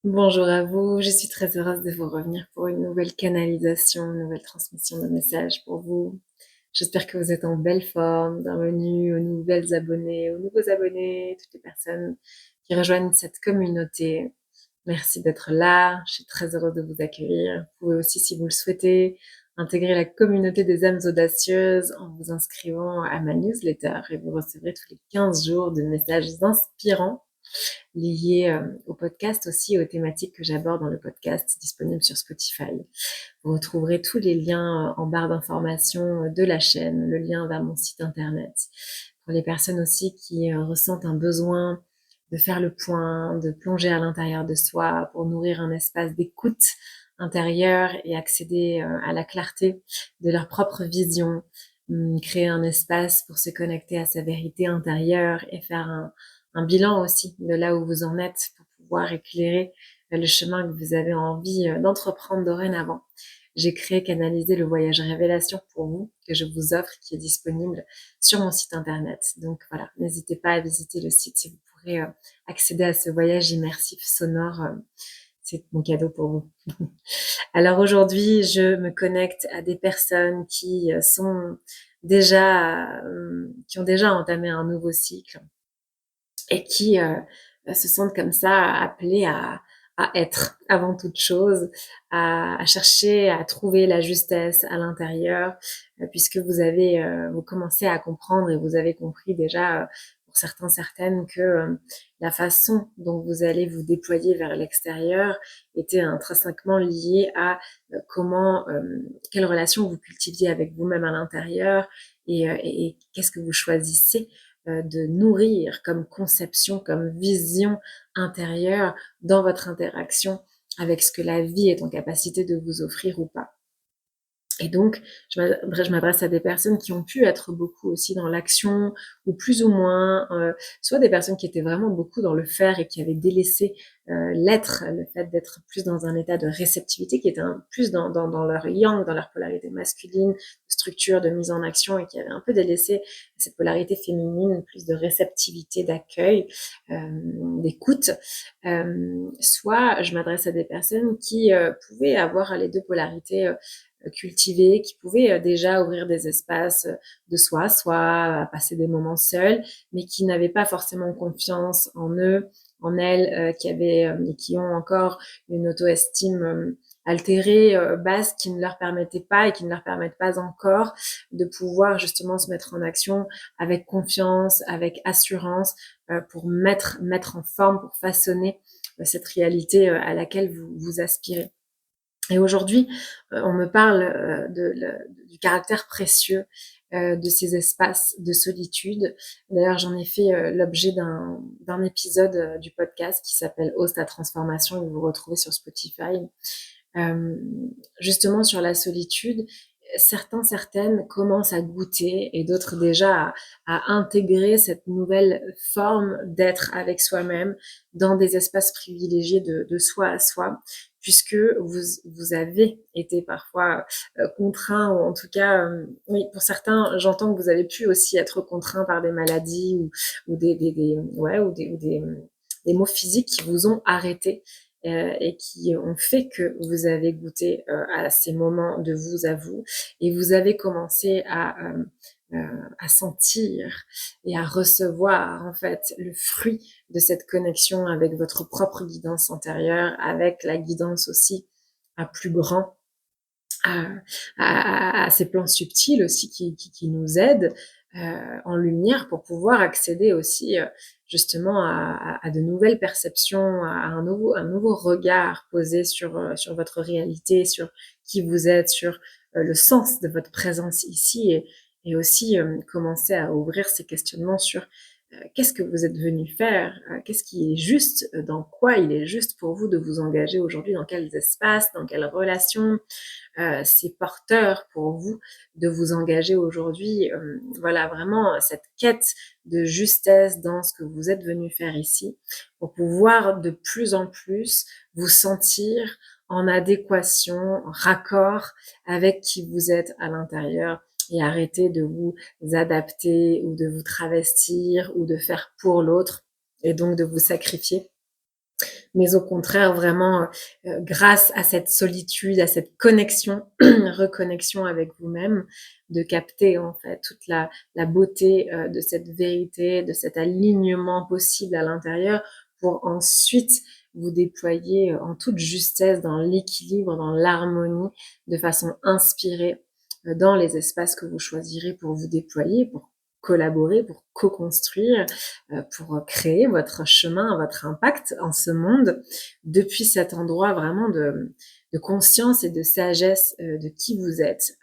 Bonjour à vous, je suis très heureuse de vous revenir pour une nouvelle canalisation, une nouvelle transmission de messages pour vous. J'espère que vous êtes en belle forme. Bienvenue aux nouvelles abonnés, aux nouveaux abonnés, toutes les personnes qui rejoignent cette communauté. Merci d'être là, je suis très heureuse de vous accueillir. Vous pouvez aussi, si vous le souhaitez, intégrer la communauté des âmes audacieuses en vous inscrivant à ma newsletter et vous recevrez tous les 15 jours de messages inspirants liées au podcast aussi, aux thématiques que j'aborde dans le podcast disponible sur Spotify. Vous retrouverez tous les liens en barre d'information de la chaîne, le lien vers mon site internet. Pour les personnes aussi qui ressentent un besoin de faire le point, de plonger à l'intérieur de soi pour nourrir un espace d'écoute intérieure et accéder à la clarté de leur propre vision, créer un espace pour se connecter à sa vérité intérieure et faire un bilan aussi de là où vous en êtes pour pouvoir éclairer le chemin que vous avez envie d'entreprendre dorénavant. J'ai créé Canaliser le voyage révélation pour vous, que je vous offre, qui est disponible sur mon site internet. Donc voilà, n'hésitez pas à visiter le site si vous pourrez accéder à ce voyage immersif sonore. C'est mon cadeau pour vous. Alors aujourd'hui, je me connecte à des personnes qui sont déjà, qui ont déjà entamé un nouveau cycle et qui se sentent comme ça appelés à être avant toute chose, à chercher, à trouver la justesse à l'intérieur, puisque vous commencez à comprendre et vous avez compris déjà, pour certains, certaines, que la façon dont vous allez vous déployer vers l'extérieur était intrinsèquement liée à quelle relation vous cultiviez avec vous-même à l'intérieur et qu'est-ce que vous choisissez de nourrir comme conception, comme vision intérieure dans votre interaction avec ce que la vie est en capacité de vous offrir ou pas. Et donc, je m'adresse à des personnes qui ont pu être beaucoup aussi dans l'action, ou plus ou moins, soit des personnes qui étaient vraiment beaucoup dans le faire et qui avaient délaissé l'être, le fait d'être plus dans un état de réceptivité, qui était plus dans leur yang, dans leur polarité masculine, de structure, de mise en action, et qui avaient un peu délaissé cette polarité féminine, plus de réceptivité, d'accueil, d'écoute. Soit je m'adresse à des personnes qui pouvaient avoir les deux polarités cultivés, qui pouvaient déjà ouvrir des espaces de soi, soit passer des moments seuls, mais qui n'avaient pas forcément confiance en eux, en elles, et qui ont encore une auto-estime altérée, basse, qui ne leur permettait pas et qui ne leur permettent pas encore de pouvoir justement se mettre en action avec confiance, avec assurance, pour mettre en forme, pour façonner cette réalité à laquelle vous aspirez. Et aujourd'hui, on me parle du caractère précieux de ces espaces de solitude. D'ailleurs, j'en ai fait l'objet d'un épisode du podcast qui s'appelle Ose ta transformation, que vous retrouvez sur Spotify. Euh, Justement sur la solitude, certains, certaines commencent à goûter et d'autres déjà à intégrer cette nouvelle forme d'être avec soi-même dans des espaces privilégiés de soi à soi, puisque vous avez été parfois contraint, ou en tout cas, oui, pour certains, j'entends que vous avez pu aussi être contraint par des maladies ou des maux physiques qui vous ont arrêté et qui ont fait que vous avez goûté à ces moments de vous à vous et vous avez commencé à sentir et à recevoir en fait le fruit de cette connexion avec votre propre guidance intérieure, avec la guidance aussi à plus grand, à ces plans subtils aussi qui nous aident en lumière pour pouvoir accéder aussi justement à de nouvelles perceptions, à un nouveau regard posé sur votre réalité, sur qui vous êtes, sur le sens de votre présence ici et aussi commencer à ouvrir ces questionnements sur qu'est-ce que vous êtes venu faire, qu'est-ce qui est juste, dans quoi il est juste pour vous de vous engager aujourd'hui, dans quels espaces, dans quelles relations, c'est porteur pour vous de vous engager aujourd'hui. Voilà, vraiment cette quête de justesse dans ce que vous êtes venu faire ici pour pouvoir de plus en plus vous sentir en adéquation, en raccord avec qui vous êtes à l'intérieur et arrêter de vous adapter ou de vous travestir ou de faire pour l'autre et donc de vous sacrifier mais au contraire vraiment grâce à cette solitude, à cette connexion, reconnexion avec vous-même, de capter en fait toute la beauté de cette vérité, de cet alignement possible à l'intérieur pour ensuite vous déployer en toute justesse dans l'équilibre, dans l'harmonie, de façon inspirée dans les espaces que vous choisirez pour vous déployer, pour collaborer, pour co-construire, pour créer votre chemin, votre impact en ce monde, depuis cet endroit vraiment de conscience et de sagesse de qui vous êtes.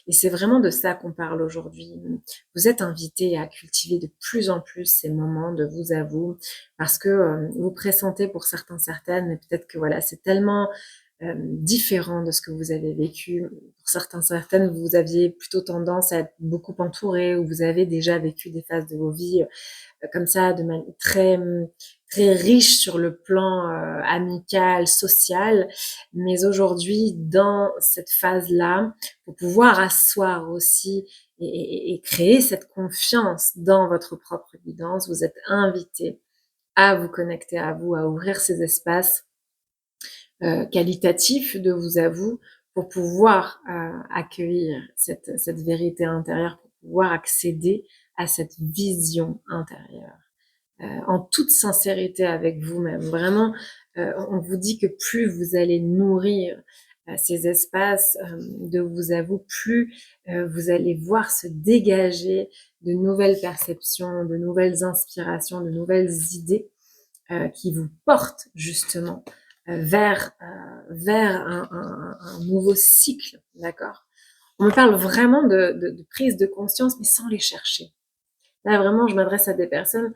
Et c'est vraiment de ça qu'on parle aujourd'hui. Vous êtes invité à cultiver de plus en plus ces moments de vous à vous, parce que vous pressentez pour certains, certaines, mais peut-être que voilà, c'est tellement différent de ce que vous avez vécu. Pour certains, certaines, vous aviez plutôt tendance à être beaucoup entouré, ou vous avez déjà vécu des phases de vos vies comme ça, de manière très riche sur le plan amical, social. Mais aujourd'hui, dans cette phase-là, pour pouvoir asseoir aussi et créer cette confiance dans votre propre guidance, vous êtes invité à vous connecter à vous, à ouvrir ces espaces qualitatifs de vous à vous pour pouvoir accueillir cette vérité intérieure, pour pouvoir accéder à cette vision intérieure. En toute sincérité avec vous-même. Vraiment, on vous dit que plus vous allez nourrir ces espaces de vous à vous, plus vous allez voir se dégager de nouvelles perceptions, de nouvelles inspirations, de nouvelles idées qui vous portent justement vers un nouveau cycle, d'accord? On me parle vraiment de prise de conscience, mais sans les chercher. Là, vraiment, je m'adresse à des personnes.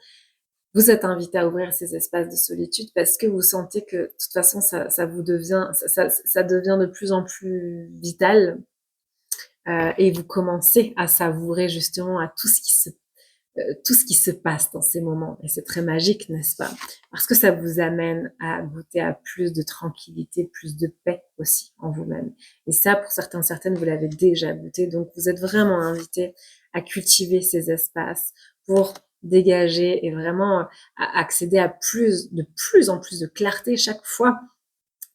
Vous êtes invité à ouvrir ces espaces de solitude parce que vous sentez que de toute façon ça vous devient ça devient de plus en plus vital et vous commencez à savourer justement à tout ce qui se passe dans ces moments. Et c'est très magique, n'est-ce pas? Parce que ça vous amène à goûter à plus de tranquillité, plus de paix aussi en vous-même. Et ça, pour certains, certaines, vous l'avez déjà goûté. Donc, vous êtes vraiment invité à cultiver ces espaces pour dégager et vraiment accéder à de plus en plus de clarté chaque fois,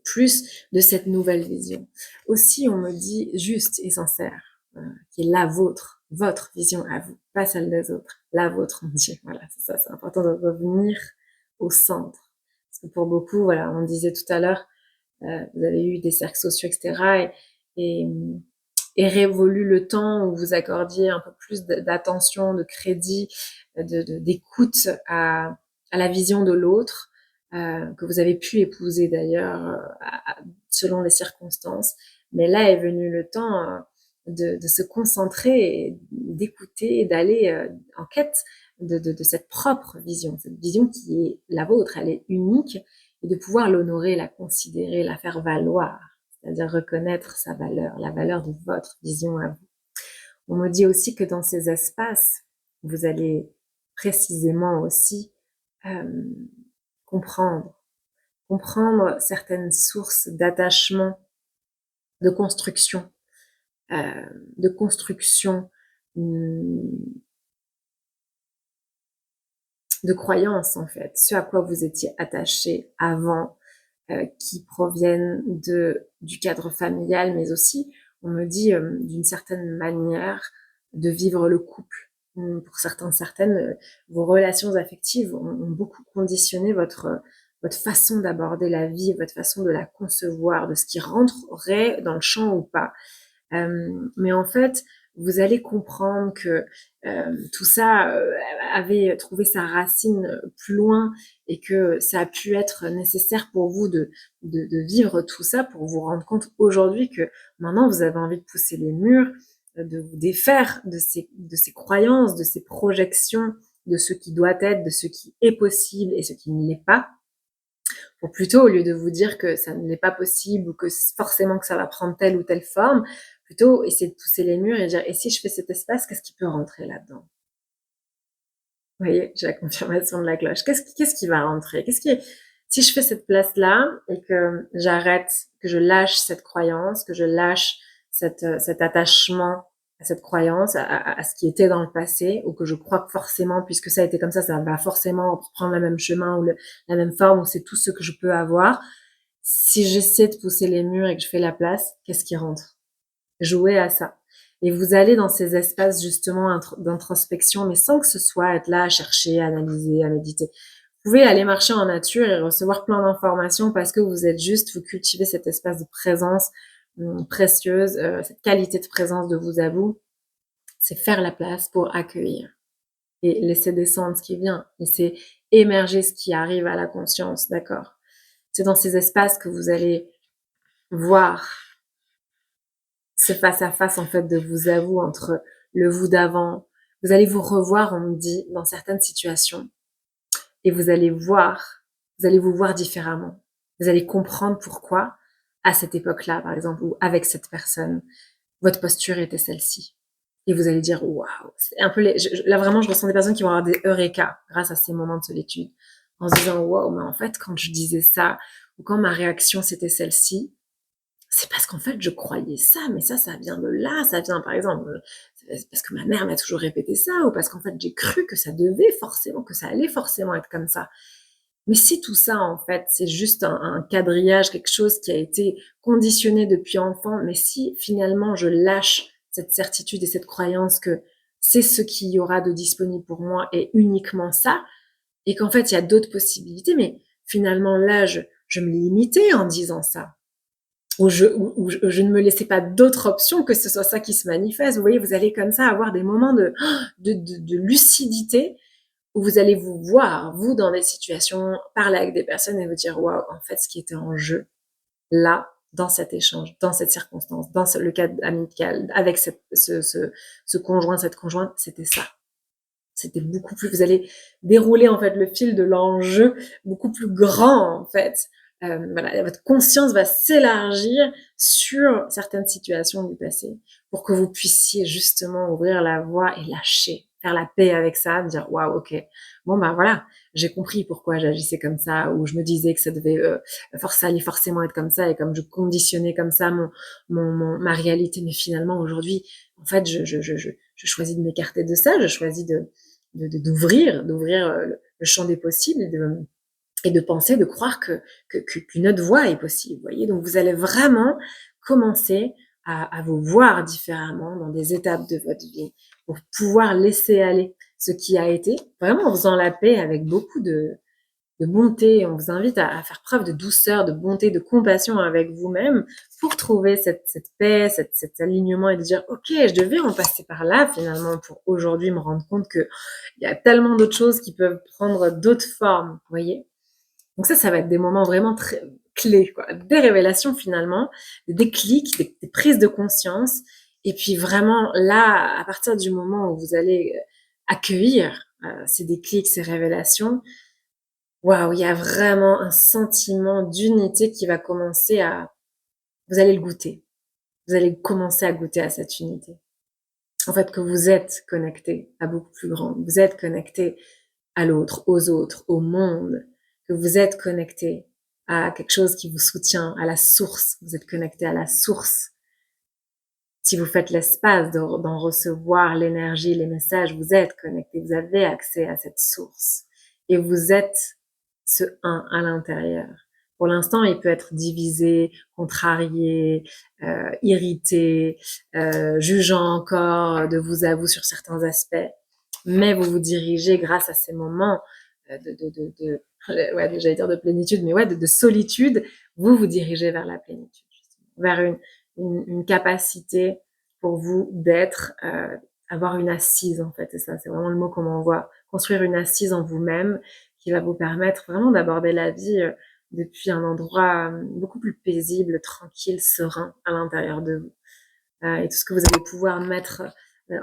plus de cette nouvelle vision. Aussi, on me dit juste et sincère, qui est la vôtre, votre vision à vous, pas celle des autres, la vôtre entière. Voilà, c'est ça, c'est important de revenir au centre. Parce que pour beaucoup, voilà, on disait tout à l'heure, vous avez eu des cercles sociaux, etc. Et, et révolu le temps où vous accordiez un peu plus d'attention, de crédit, d'écoute à la vision de l'autre, que vous avez pu épouser d'ailleurs selon les circonstances. Mais là est venu le temps de se concentrer, d'écouter et d'aller en quête de cette propre vision, cette vision qui est la vôtre, elle est unique, et de pouvoir l'honorer, la considérer, la faire valoir, c'est-à-dire reconnaître sa valeur, la valeur de votre vision à vous. On me dit aussi que dans ces espaces, vous allez précisément aussi euh, comprendre, comprendre certaines sources d'attachement, de construction, euh, de construction, de croyances en fait, ce à quoi vous étiez attaché avant, qui proviennent du cadre familial, mais aussi, on me dit, d'une certaine manière de vivre le couple. Pour certains, certaines, vos relations affectives ont beaucoup conditionné votre façon d'aborder la vie, votre façon de la concevoir, de ce qui rentrerait dans le champ ou pas. Mais en fait, vous allez comprendre que tout ça avait trouvé sa racine plus loin et que ça a pu être nécessaire pour vous de vivre tout ça pour vous rendre compte aujourd'hui que maintenant vous avez envie de pousser les murs, de vous défaire de ces croyances, de ces projections, de ce qui doit être, de ce qui est possible et ce qui ne l'est pas, pour plutôt, au lieu de vous dire que ça n'est pas possible ou que forcément que ça va prendre telle ou telle forme, plutôt essayer de pousser les murs et dire, et si je fais cet espace, qu'est-ce qui peut rentrer là-dedans? Vous voyez, j'ai la confirmation de la cloche. Qu'est-ce qui va rentrer? Si je fais cette place-là et que j'arrête, que je lâche cette croyance, que je lâche cet attachement à cette croyance, à ce qui était dans le passé, ou que je crois que forcément, puisque ça a été comme ça va forcément prendre le même chemin ou la même forme, ou c'est tout ce que je peux avoir. Si j'essaie de pousser les murs et que je fais la place, qu'est-ce qui rentre? Jouer à ça. Et vous allez dans ces espaces justement d'introspection, mais sans que ce soit être là à chercher, à analyser, à méditer. Vous pouvez aller marcher en nature et recevoir plein d'informations parce que vous êtes juste, vous cultivez cet espace de présence précieuse, cette qualité de présence de vous à vous. C'est faire la place pour accueillir et laisser descendre ce qui vient, laisser émerger ce qui arrive à la conscience, d'accord? C'est dans ces espaces que vous allez voir ce face à face en fait de vous à vous, entre le vous d'avant. Vous allez vous revoir, on me dit, dans certaines situations, et vous allez vous voir différemment. Vous allez comprendre pourquoi, à cette époque-là, par exemple, ou avec cette personne, votre posture était celle-ci. Et vous allez dire, waouh, c'est un peu là vraiment, je ressens des personnes qui vont avoir des eureka grâce à ces moments de solitude, en se disant, waouh, mais en fait, quand je disais ça, ou quand ma réaction c'était celle-ci, c'est parce qu'en fait, je croyais ça, mais ça vient de là, ça vient, par exemple, c'est parce que ma mère m'a toujours répété ça, ou parce qu'en fait, j'ai cru que ça devait forcément, que ça allait forcément être comme ça. Mais si tout ça, en fait, c'est juste un quadrillage, quelque chose qui a été conditionné depuis enfant, mais si finalement je lâche cette certitude et cette croyance que c'est ce qu'il y aura de disponible pour moi et uniquement ça, et qu'en fait, il y a d'autres possibilités, mais finalement, là, je me limitais en disant ça. Où je ne me laissais pas d'autre option que ce soit ça qui se manifeste. Vous voyez, vous allez comme ça avoir des moments de lucidité où vous allez vous voir, vous, dans des situations, parler avec des personnes et vous dire, waouh, en fait, ce qui était en jeu, là, dans cet échange, dans cette circonstance, dans le cadre amical, avec ce conjoint, cette conjointe, c'était ça. C'était beaucoup plus, vous allez dérouler, en fait, le fil de l'enjeu beaucoup plus grand, en fait. Voilà, votre conscience va s'élargir sur certaines situations du passé pour que vous puissiez justement ouvrir la voie et lâcher, faire la paix avec ça, dire waouh, ok, bon bah voilà, j'ai compris pourquoi j'agissais comme ça, ou je me disais que ça devait, ça allait forcément être comme ça, et comme je conditionnais comme ça ma réalité, mais finalement aujourd'hui, en fait, je choisis de m'écarter de ça, je choisis d'ouvrir le champ des possibles, et de penser, de croire qu'une autre voie est possible. Vous voyez, donc vous allez vraiment commencer à vous voir différemment dans des étapes de votre vie pour pouvoir laisser aller ce qui a été, vraiment en faisant la paix avec beaucoup de bonté. On vous invite à faire preuve de douceur, de bonté, de compassion avec vous-même pour trouver cette paix, cet alignement, et de dire, ok, je devais en passer par là finalement pour aujourd'hui me rendre compte qu'il y a tellement d'autres choses qui peuvent prendre d'autres formes, vous voyez. Donc ça va être des moments vraiment très clés, quoi. Des révélations finalement, des déclics, des prises de conscience. Et puis vraiment là, à partir du moment où vous allez accueillir ces déclics, ces révélations, waouh, il y a vraiment un sentiment d'unité qui va commencer vous allez le goûter. Vous allez commencer à goûter à cette unité. En fait, que vous êtes connecté à beaucoup plus grand. Vous êtes connecté à l'autre, aux autres, au monde. Que vous êtes connecté à quelque chose qui vous soutient, à la source. Vous êtes connecté à la source. Si vous faites l'espace d'en recevoir l'énergie, les messages, vous êtes connecté. Vous avez accès à cette source. Et vous êtes ce un à l'intérieur. Pour l'instant, il peut être divisé, contrarié, irrité, jugeant encore de vous à vous sur certains aspects. Mais vous vous dirigez grâce à ces moments ouais, j'allais dire de plénitude, mais ouais, de solitude, vous vous dirigez vers la plénitude, vers une capacité pour vous d'être, avoir une assise en fait, et ça, c'est vraiment le mot qu'on m'envoie, construire une assise en vous-même qui va vous permettre vraiment d'aborder la vie depuis un endroit beaucoup plus paisible, tranquille, serein à l'intérieur de vous. Et tout ce que vous allez pouvoir mettre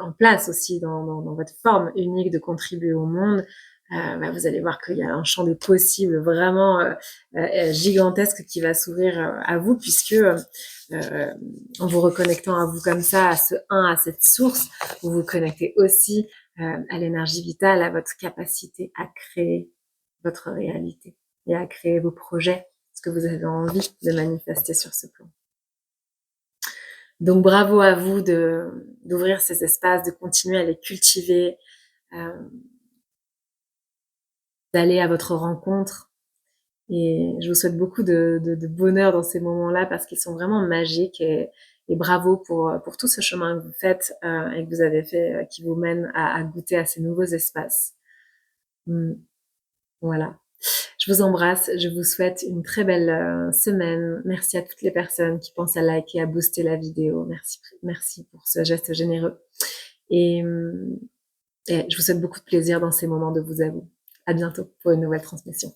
en place aussi dans votre forme unique de contribuer au monde, vous allez voir qu'il y a un champ des possibles vraiment gigantesque qui va s'ouvrir à vous, puisque en vous reconnectant à vous comme ça, à ce un, à cette source, vous vous connectez aussi à l'énergie vitale, à votre capacité à créer votre réalité et à créer vos projets, ce que vous avez envie de manifester sur ce plan. Donc bravo à vous d'ouvrir ces espaces, de continuer à les cultiver, d'aller à votre rencontre. Et je vous souhaite beaucoup de bonheur dans ces moments-là parce qu'ils sont vraiment magiques et bravo pour tout ce chemin que vous faites et que vous avez fait qui vous mène à goûter à ces nouveaux espaces. Mm, voilà. Je vous embrasse. Je vous souhaite une très belle semaine. Merci à toutes les personnes qui pensent à liker, à booster la vidéo. Merci pour ce geste généreux. Et, et je vous souhaite beaucoup de plaisir dans ces moments de vous à vous. À bientôt pour une nouvelle transmission.